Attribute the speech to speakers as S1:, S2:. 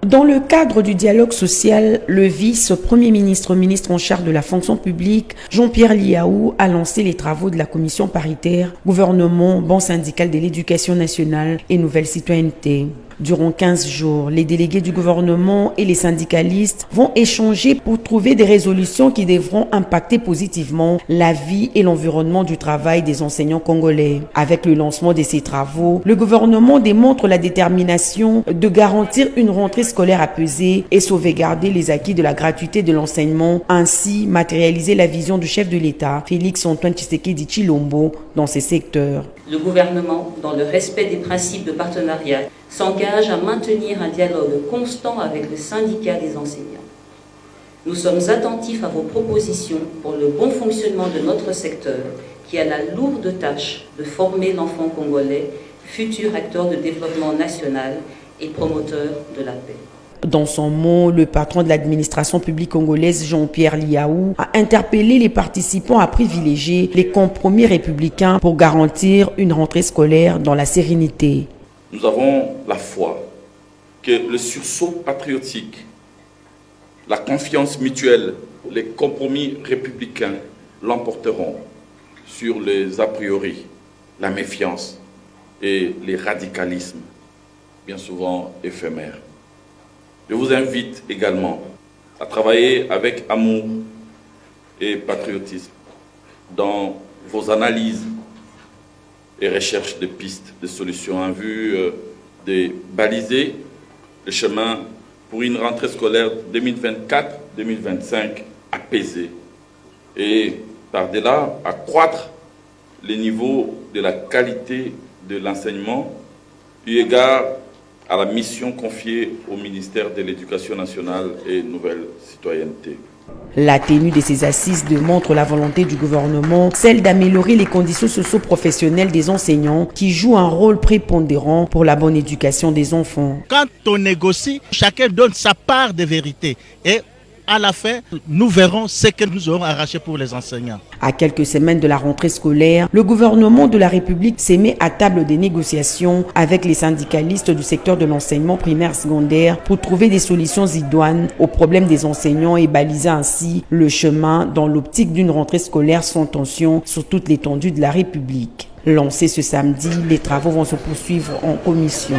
S1: Dans le cadre du dialogue social, le vice-premier ministre en charge de la fonction publique, Jean-Pierre Liaou, a lancé les travaux de la commission paritaire gouvernement, banque syndicale de l'éducation nationale et nouvelle citoyenneté. Durant 15 jours, les délégués du gouvernement et les syndicalistes vont échanger pour trouver des résolutions qui devront impacter positivement la vie et l'environnement du travail des enseignants congolais. Avec le lancement de ces travaux, le gouvernement démontre la détermination de garantir une rentrée scolaire apaisée et sauvegarder les acquis de la gratuité de l'enseignement, ainsi matérialiser la vision du chef de l'État, Félix-Antoine Tshisekedi Tshilombo, dans ces secteurs.
S2: Le gouvernement, dans le respect des principes de partenariat, s'engage à maintenir un dialogue constant avec le syndicat des enseignants. Nous sommes attentifs à vos propositions pour le bon fonctionnement de notre secteur qui a la lourde tâche de former l'enfant congolais, futur acteur de développement national et promoteur de la paix.
S1: Dans son mot, le patron de l'administration publique congolaise, Jean-Pierre Liaou, a interpellé les participants à privilégier les compromis républicains pour garantir une rentrée scolaire dans la sérénité.
S3: Nous avons la foi que le sursaut patriotique, la confiance mutuelle, les compromis républicains l'emporteront sur les a priori, la méfiance et les radicalismes, bien souvent éphémères. Je vous invite également à travailler avec amour et patriotisme dans vos analyses et recherches de pistes, de solutions en vue de baliser le chemin pour une rentrée scolaire 2024-2025 apaisée et par-delà accroître les niveaux de la qualité de l'enseignement eu égard à la mission confiée au ministère de l'Éducation nationale et Nouvelle Citoyenneté.
S1: La tenue de ces assises démontre la volonté du gouvernement, celle d'améliorer les conditions socio-professionnelles des enseignants qui jouent un rôle prépondérant pour la bonne éducation des enfants.
S4: Quand on négocie, chacun donne sa part de vérité et à la fin, nous verrons ce que nous aurons arraché pour les enseignants.
S1: À quelques semaines de la rentrée scolaire, le gouvernement de la République s'est mis à table des négociations avec les syndicalistes du secteur de l'enseignement primaire secondaire pour trouver des solutions idoines aux problèmes des enseignants et baliser ainsi le chemin dans l'optique d'une rentrée scolaire sans tension sur toute l'étendue de la République. Lancés ce samedi, les travaux vont se poursuivre en commission.